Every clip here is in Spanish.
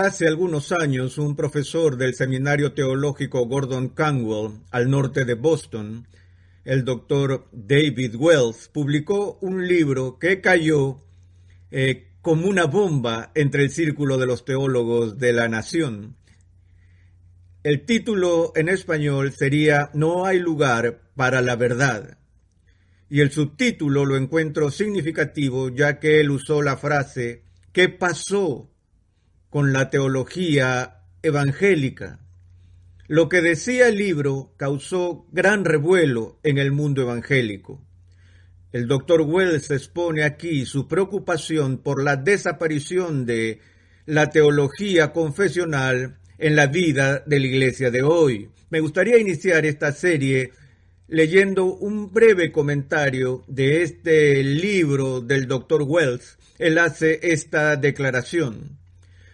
Hace algunos años, un profesor del Seminario Teológico Gordon Conwell, al norte de Boston, el doctor David Wells, publicó un libro que cayó como una bomba entre el círculo de los teólogos de la nación. El título en español sería No hay lugar para la verdad. Y el subtítulo lo encuentro significativo, ya que él usó la frase ¿qué pasó con la teología evangélica? Lo que decía el libro causó gran revuelo en el mundo evangélico. El doctor Wells expone aquí su preocupación por la desaparición de la teología confesional en la vida de la iglesia de hoy. Me gustaría iniciar esta serie leyendo un breve comentario de este libro del doctor Wells. Él hace esta declaración.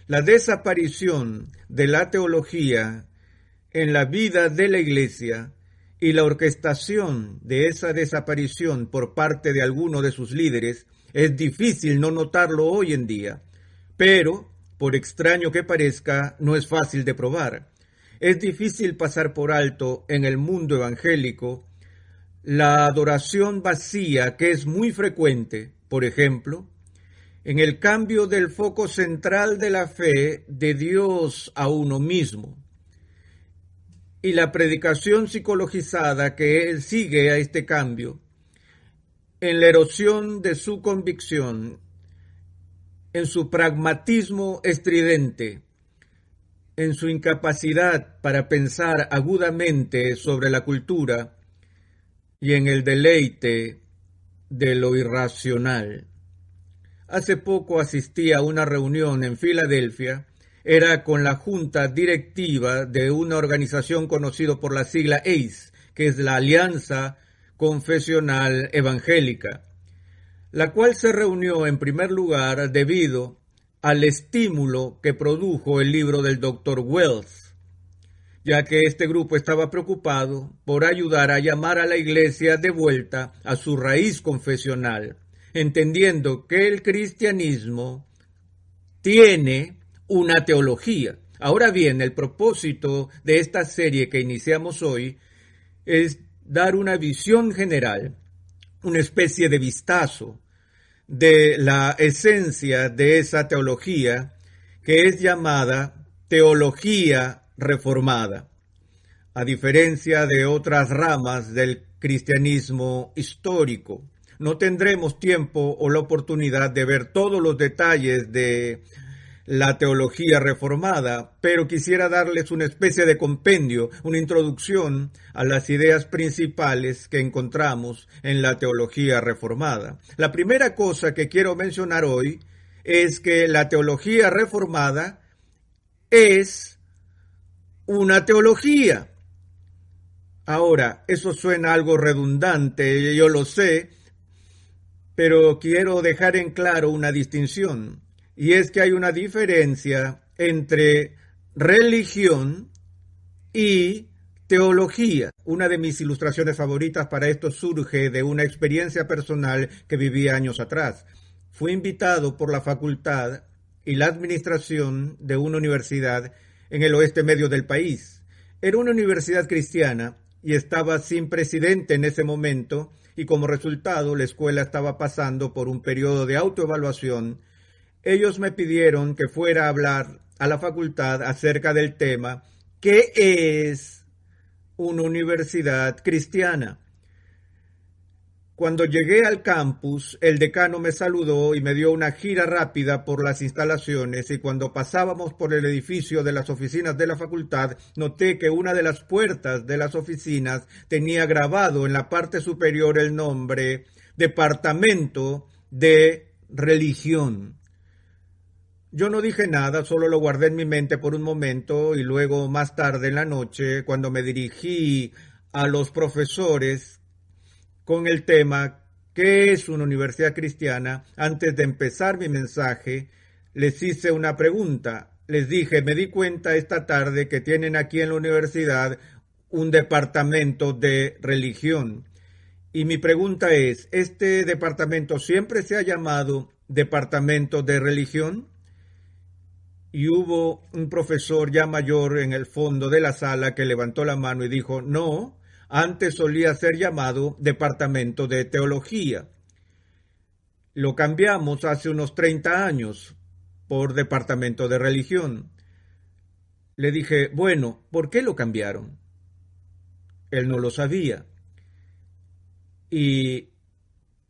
La desaparición de la teología en la vida de la iglesia y la orquestación de esa desaparición por parte de alguno de sus líderes es difícil no notarlo hoy en día, pero, por extraño que parezca, no es fácil de probar. Es difícil pasar por alto en el mundo evangélico la adoración vacía que es muy frecuente, por ejemplo, en el cambio del foco central de la fe de Dios a uno mismo, y la predicación psicologizada que él sigue a este cambio, en la erosión de su convicción, en su pragmatismo estridente, en su incapacidad para pensar agudamente sobre la cultura y en el deleite de lo irracional. Hace poco asistí a una reunión en Filadelfia. Era con la junta directiva de una organización conocida por la sigla ACE, que es la Alianza Confesional Evangélica, la cual se reunió en primer lugar debido al estímulo que produjo el libro del Dr. Wells, ya que este grupo estaba preocupado por ayudar a llamar a la iglesia de vuelta a su raíz confesional, entendiendo que el cristianismo tiene una teología. Ahora bien, el propósito de esta serie que iniciamos hoy es dar una visión general, una especie de vistazo de la esencia de esa teología que es llamada teología reformada. A diferencia de otras ramas del cristianismo histórico, no tendremos tiempo o la oportunidad de ver todos los detalles de la teología reformada, pero quisiera darles una especie de compendio, una introducción a las ideas principales que encontramos en la teología reformada. La primera cosa que quiero mencionar hoy es que la teología reformada es una teología. Ahora, eso suena algo redundante, yo lo sé, pero quiero dejar en claro una distinción. Y es que hay una diferencia entre religión y teología. Una de mis ilustraciones favoritas para esto surge de una experiencia personal que viví años atrás. Fui invitado por la facultad y la administración de una universidad en el oeste medio del país. Era una universidad cristiana y estaba sin presidente en ese momento, y como resultado la escuela estaba pasando por un periodo de autoevaluación. Ellos me pidieron que fuera a hablar a la facultad acerca del tema ¿qué es una universidad cristiana? Cuando llegué al campus, el decano me saludó y me dio una gira rápida por las instalaciones, y cuando pasábamos por el edificio de las oficinas de la facultad, noté que una de las puertas de las oficinas tenía grabado en la parte superior el nombre Departamento de Religión. Yo no dije nada, solo lo guardé en mi mente por un momento, y luego más tarde en la noche, cuando me dirigí a los profesores con el tema ¿qué es una universidad cristiana?, antes de empezar mi mensaje, les hice una pregunta. Les dije, me di cuenta esta tarde que tienen aquí en la universidad un departamento de religión. Y mi pregunta es, ¿este departamento siempre se ha llamado departamento de religión? y hubo un profesor ya mayor en el fondo de la sala que levantó la mano y dijo, no, antes solía ser llamado Departamento de Teología. Lo cambiamos hace unos 30 años por Departamento de Religión. Le dije, bueno, ¿por qué lo cambiaron? Él no lo sabía. Y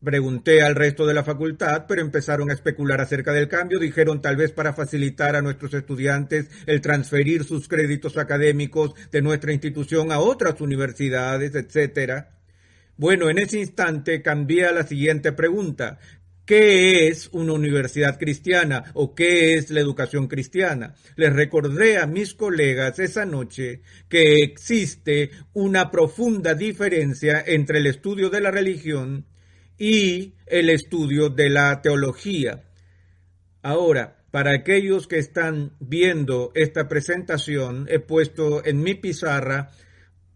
pregunté al resto de la facultad, pero empezaron a especular acerca del cambio. Dijeron tal vez para facilitar a nuestros estudiantes el transferir sus créditos académicos de nuestra institución a otras universidades, etcétera. Bueno, en ese instante cambié a la siguiente pregunta. ¿Qué es una universidad cristiana o qué es la educación cristiana? Les recordé a mis colegas esa noche que existe una profunda diferencia entre el estudio de la religión y el estudio de la teología. Ahora, para aquellos que están viendo esta presentación, he puesto en mi pizarra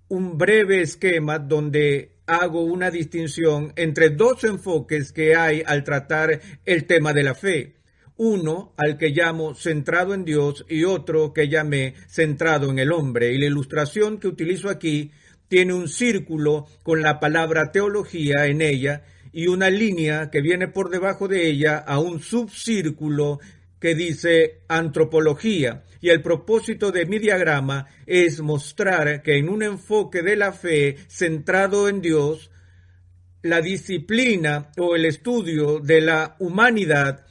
un breve esquema donde hago una distinción entre dos enfoques que hay al tratar el tema de la fe. Uno al que llamo centrado en Dios y otro que llamé centrado en el hombre. Y la ilustración que utilizo aquí tiene un círculo con la palabra teología en ella y una línea que viene por debajo de ella a un subcírculo que dice antropología. Y el propósito de mi diagrama es mostrar que en un enfoque de la fe centrado en Dios, la disciplina o el estudio de la humanidad,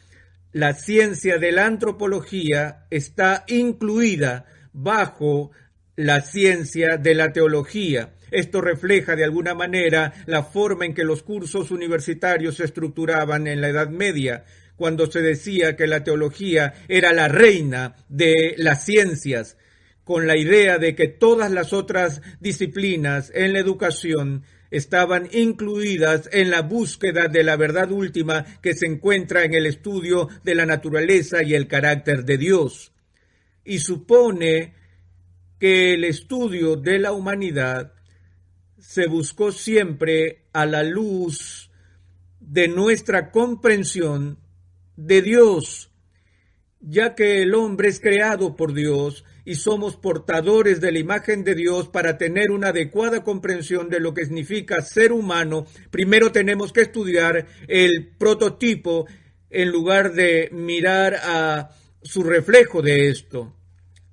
la ciencia de la antropología, está incluida bajo la ciencia de la teología. Esto refleja de alguna manera la forma en que los cursos universitarios se estructuraban en la Edad Media, cuando se decía que la teología era la reina de las ciencias, con la idea de que todas las otras disciplinas en la educación estaban incluidas en la búsqueda de la verdad última que se encuentra en el estudio de la naturaleza y el carácter de Dios. Y supone que el estudio de la humanidad se buscó siempre a la luz de nuestra comprensión de Dios, ya que el hombre es creado por Dios y somos portadores de la imagen de Dios. Para tener una adecuada comprensión de lo que significa ser humano, primero tenemos que estudiar el prototipo en lugar de mirar a su reflejo de esto.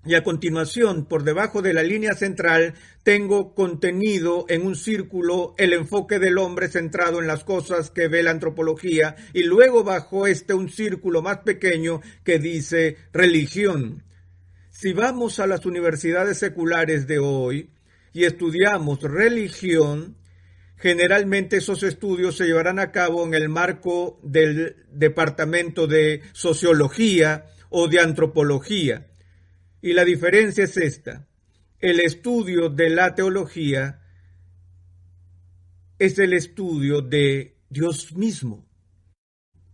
Y a continuación, por debajo de la línea central, tengo contenido en un círculo el enfoque del hombre centrado en las cosas que ve la antropología, y luego bajo un círculo más pequeño que dice religión. Si vamos a las universidades seculares de hoy y estudiamos religión, generalmente esos estudios se llevarán a cabo en el marco del departamento de sociología o de antropología. Y la diferencia es esta: el estudio de la teología es el estudio de Dios mismo,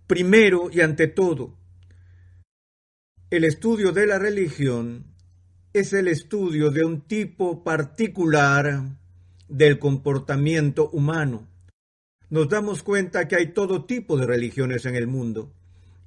primero y ante todo. El estudio de la religión es el estudio de un tipo particular del comportamiento humano. Nos damos cuenta que hay todo tipo de religiones en el mundo.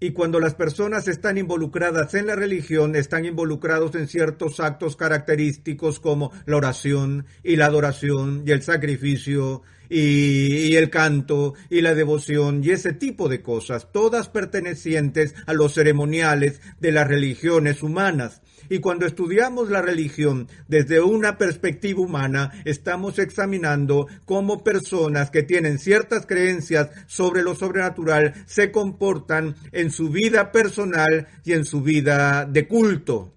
Y cuando las personas están involucradas en la religión, están involucrados en ciertos actos característicos como la oración y la adoración y el sacrificio y el canto y la devoción y ese tipo de cosas, todas pertenecientes a los ceremoniales de las religiones humanas. Y cuando estudiamos la religión desde una perspectiva humana, estamos examinando cómo personas que tienen ciertas creencias sobre lo sobrenatural se comportan en su vida personal y en su vida de culto.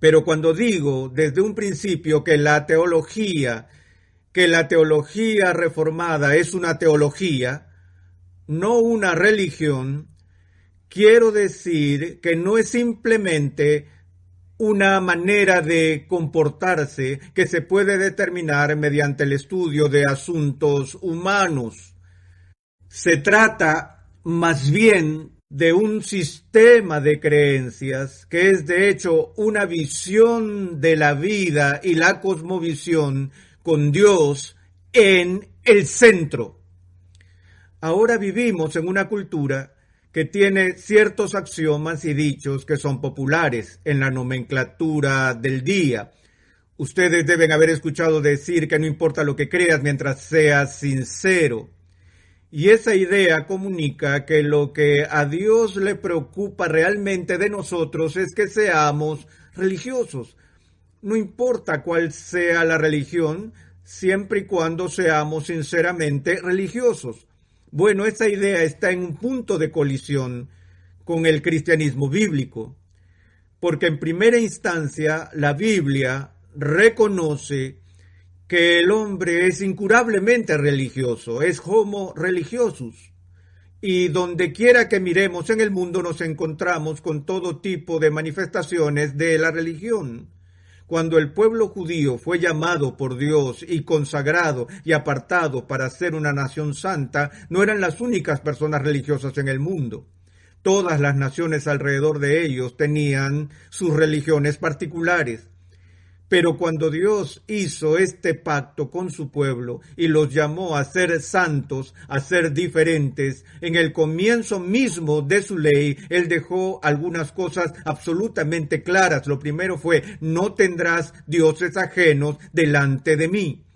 Pero cuando digo desde un principio que la teología reformada es una teología, no una religión, quiero decir que no es simplemente una manera de comportarse que se puede determinar mediante el estudio de asuntos humanos. Se trata más bien de un sistema de creencias que es de hecho una visión de la vida y la cosmovisión con Dios en el centro. Ahora vivimos en una cultura que tiene ciertos axiomas y dichos que son populares en la nomenclatura del día. Ustedes deben haber escuchado decir que no importa lo que creas mientras seas sincero. Y esa idea comunica que lo que a Dios le preocupa realmente de nosotros es que seamos religiosos. No importa cuál sea la religión, siempre y cuando seamos sinceramente religiosos. Bueno, esa idea está en un punto de colisión con el cristianismo bíblico, porque en primera instancia la Biblia reconoce que el hombre es incurablemente religioso, es homo religiosus, y donde quiera que miremos en el mundo nos encontramos con todo tipo de manifestaciones de la religión. Cuando el pueblo judío fue llamado por Dios y consagrado y apartado para ser una nación santa, no eran las únicas personas religiosas en el mundo. Todas las naciones alrededor de ellos tenían sus religiones particulares. Pero cuando Dios hizo este pacto con su pueblo y los llamó a ser santos, a ser diferentes, en el comienzo mismo de su ley, Él dejó algunas cosas absolutamente claras. Lo primero fue, no tendrás dioses ajenos delante de mí.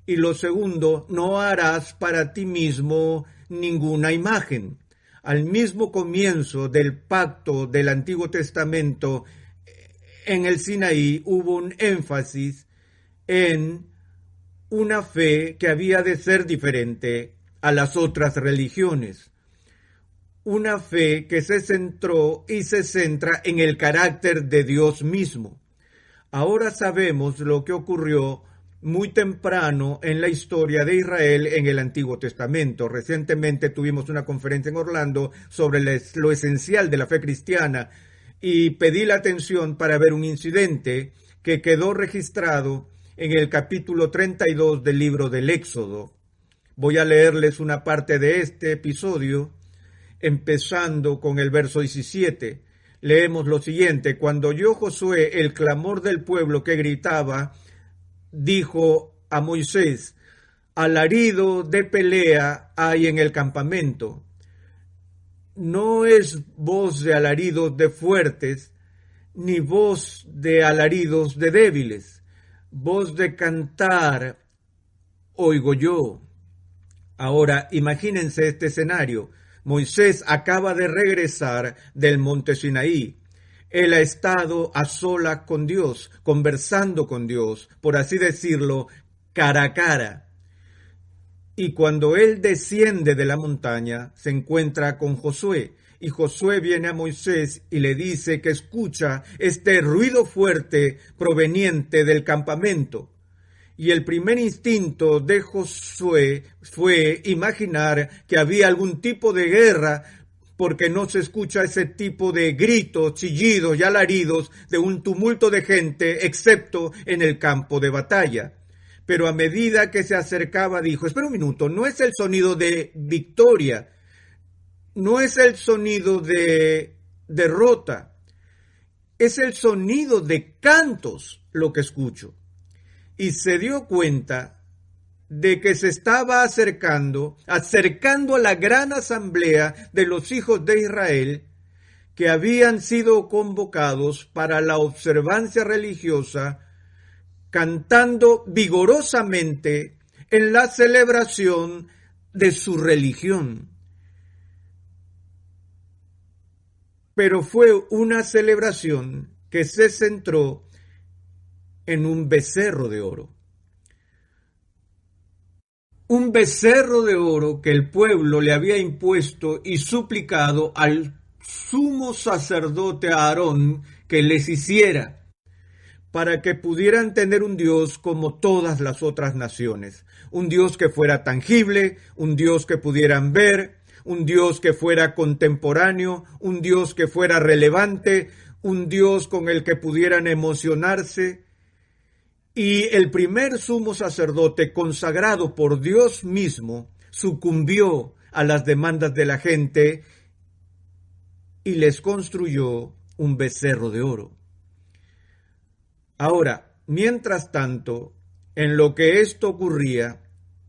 Y lo segundo, no harás para ti mismo ninguna imagen. Al mismo comienzo del pacto del Antiguo Testamento, en el Sinaí hubo un énfasis en una fe que había de ser diferente a las otras religiones. Una fe que se centró y se centra en el carácter de Dios mismo. Ahora sabemos lo que ocurrió muy temprano en la historia de Israel en el Antiguo Testamento. Recientemente tuvimos una conferencia en Orlando sobre lo esencial de la fe cristiana, y pedí la atención para ver un incidente que quedó registrado en el capítulo 32 del libro del Éxodo. Voy a leerles una parte de este episodio, empezando con el verso 17. Leemos lo siguiente: Cuando oyó Josué el clamor del pueblo que gritaba, dijo a Moisés: alarido de pelea hay en el campamento. No es voz de alaridos de fuertes, ni voz de alaridos de débiles. Voz de cantar oigo yo. Ahora, imagínense este escenario. Moisés acaba de regresar del monte Sinaí. Él ha estado a solas con Dios, conversando con Dios, por así decirlo, cara a cara. Y cuando él desciende de la montaña, se encuentra con Josué. Y Josué viene a Moisés y le dice que escucha este ruido fuerte proveniente del campamento. Y el primer instinto de Josué fue imaginar que había algún tipo de guerra, porque no se escucha ese tipo de gritos, chillidos y alaridos de un tumulto de gente, excepto en el campo de batalla. Pero a medida que se acercaba dijo: espera un minuto, no es el sonido de victoria, no es el sonido de derrota, es el sonido de cantos lo que escucho. Y se dio cuenta de que se estaba acercando a la gran asamblea de los hijos de Israel, que habían sido convocados para la observancia religiosa, cantando vigorosamente en la celebración de su religión. Pero fue una celebración que se centró en un becerro de oro. Un becerro de oro que el pueblo le había impuesto y suplicado al sumo sacerdote Aarón que les hiciera, para que pudieran tener un Dios como todas las otras naciones. Un Dios que fuera tangible, un Dios que pudieran ver, un Dios que fuera contemporáneo, un Dios que fuera relevante, un Dios con el que pudieran emocionarse. Y el primer sumo sacerdote, consagrado por Dios mismo, sucumbió a las demandas de la gente y les construyó un becerro de oro. Ahora, mientras tanto, en lo que esto ocurría,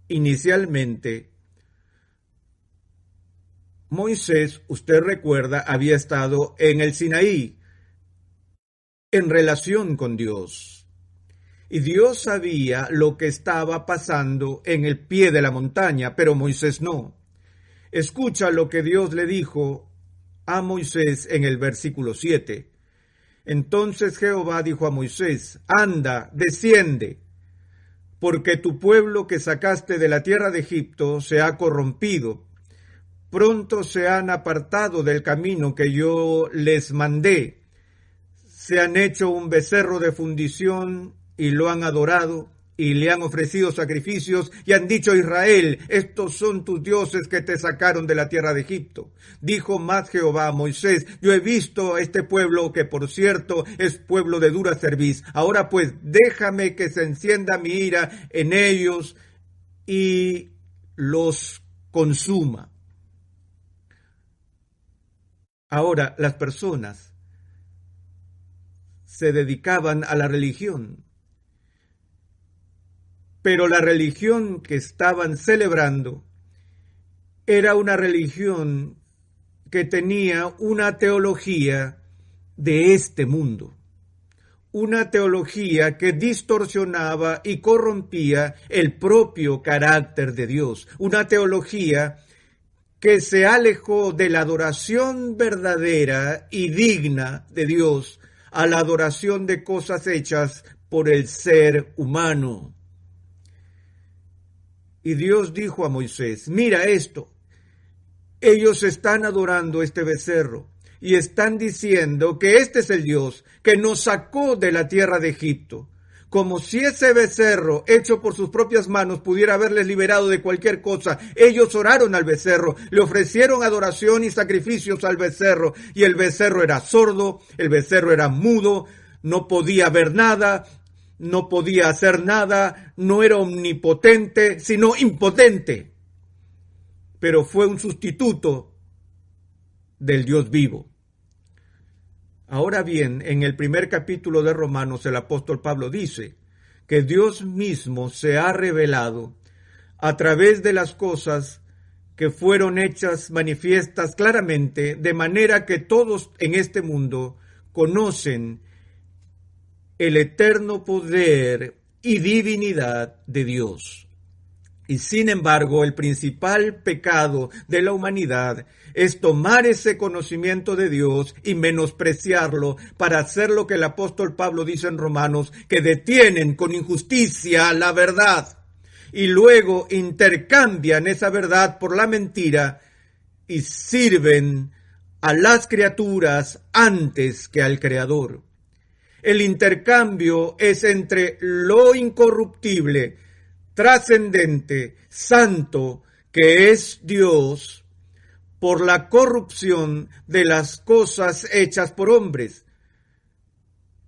inicialmente, Moisés, usted recuerda, había estado en el Sinaí, en relación con Dios. Y Dios sabía lo que estaba pasando en el pie de la montaña, pero Moisés no. Escucha lo que Dios le dijo a Moisés en el versículo 7. Entonces Jehová dijo a Moisés: anda, desciende, porque tu pueblo que sacaste de la tierra de Egipto se ha corrompido. Pronto se han apartado del camino que yo les mandé. Se han hecho un becerro de fundición y lo han adorado, y le han ofrecido sacrificios, y han dicho a Israel: estos son tus dioses que te sacaron de la tierra de Egipto. Dijo más Jehová a Moisés: yo he visto a este pueblo, que por cierto es pueblo de dura cerviz. Ahora pues, déjame que se encienda mi ira en ellos y los consuma. Ahora, las personas se dedicaban a la religión, pero la religión que estaban celebrando era una religión que tenía una teología de este mundo, una teología que distorsionaba y corrompía el propio carácter de Dios, una teología que se alejó de la adoración verdadera y digna de Dios a la adoración de cosas hechas por el ser humano. Y Dios dijo a Moisés: mira esto, ellos están adorando este becerro y están diciendo que este es el Dios que nos sacó de la tierra de Egipto, como si ese becerro hecho por sus propias manos pudiera haberles liberado de cualquier cosa. Ellos oraron al becerro, le ofrecieron adoración y sacrificios al becerro, y el becerro era sordo, el becerro era mudo, no podía ver nada, no podía hacer nada, no era omnipotente, sino impotente. Pero fue un sustituto del Dios vivo. Ahora bien, en el primer capítulo de Romanos, el apóstol Pablo dice que Dios mismo se ha revelado a través de las cosas que fueron hechas manifiestas claramente, de manera que todos en este mundo conocen el eterno poder y divinidad de Dios. Y sin embargo, el principal pecado de la humanidad es tomar ese conocimiento de Dios y menospreciarlo para hacer lo que el apóstol Pablo dice en Romanos, que detienen con injusticia la verdad y luego intercambian esa verdad por la mentira y sirven a las criaturas antes que al Creador. El intercambio es entre lo incorruptible, trascendente, santo, que es Dios, por la corrupción de las cosas hechas por hombres.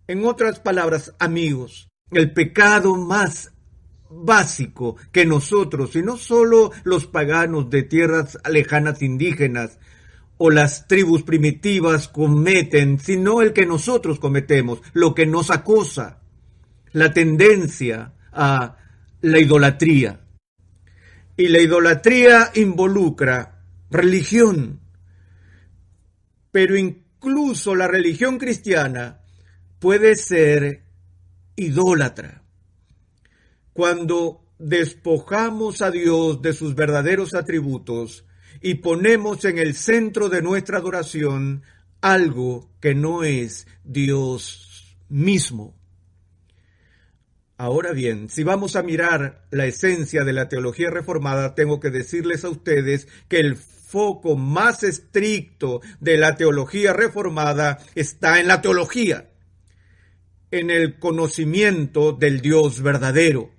En otras palabras, amigos, el pecado más básico que nosotros, y no solo los paganos de tierras lejanas indígenas o las tribus primitivas cometen, sino el que nosotros cometemos, lo que nos acosa, la tendencia a la idolatría. Y la idolatría involucra religión, pero incluso la religión cristiana puede ser idólatra. Cuando despojamos a Dios de sus verdaderos atributos y ponemos en el centro de nuestra adoración algo que no es Dios mismo. Ahora bien, si vamos a mirar la esencia de la teología reformada, tengo que decirles a ustedes que el foco más estricto de la teología reformada está en la teología, en el conocimiento del Dios verdadero.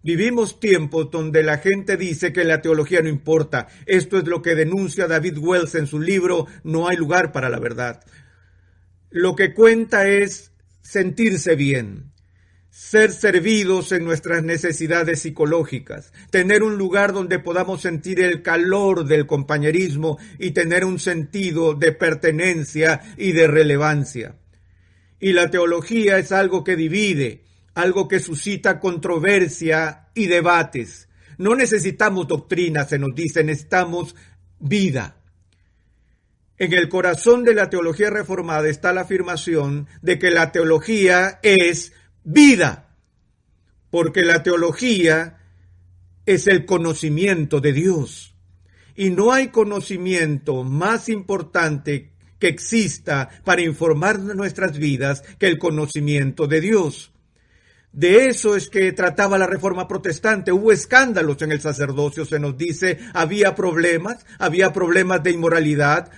Vivimos tiempos donde la gente dice que la teología no importa. Esto es lo que denuncia David Wells en su libro No hay lugar para la verdad. Lo que cuenta es sentirse bien, ser servidos en nuestras necesidades psicológicas, tener un lugar donde podamos sentir el calor del compañerismo y tener un sentido de pertenencia y de relevancia. Y la teología es algo que divide, algo que suscita controversia y debates. No necesitamos doctrina, se nos dice, necesitamos vida. En el corazón de la teología reformada está la afirmación de que la teología es vida, porque la teología es el conocimiento de Dios. Y no hay conocimiento más importante que exista para informar nuestras vidas que el conocimiento de Dios. De eso es que trataba la Reforma Protestante. Hubo escándalos en el sacerdocio, se nos dice, había problemas de inmoralidad,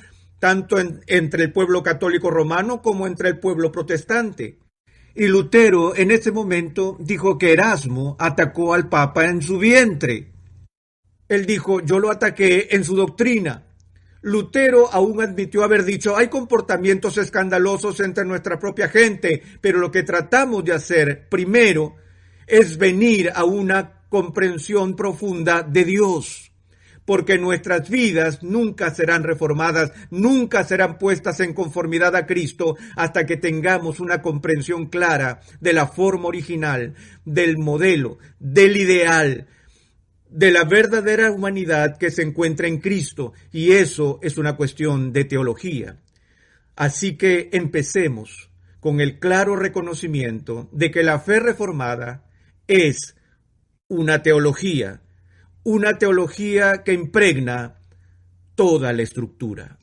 tanto entre el pueblo católico romano como entre el pueblo protestante. Y Lutero en ese momento dijo que Erasmo atacó al Papa en su vientre. Él dijo, yo lo ataqué en su doctrina. Lutero aún admitió haber dicho, hay comportamientos escandalosos entre nuestra propia gente, pero lo que tratamos de hacer primero es venir a una comprensión profunda de Dios, porque nuestras vidas nunca serán reformadas, nunca serán puestas en conformidad a Cristo hasta que tengamos una comprensión clara de la forma original, del modelo, del ideal, de la verdadera humanidad que se encuentra en Cristo, y eso es una cuestión de teología. Así que empecemos con el claro reconocimiento de que la fe reformada es una teología que impregna toda la estructura.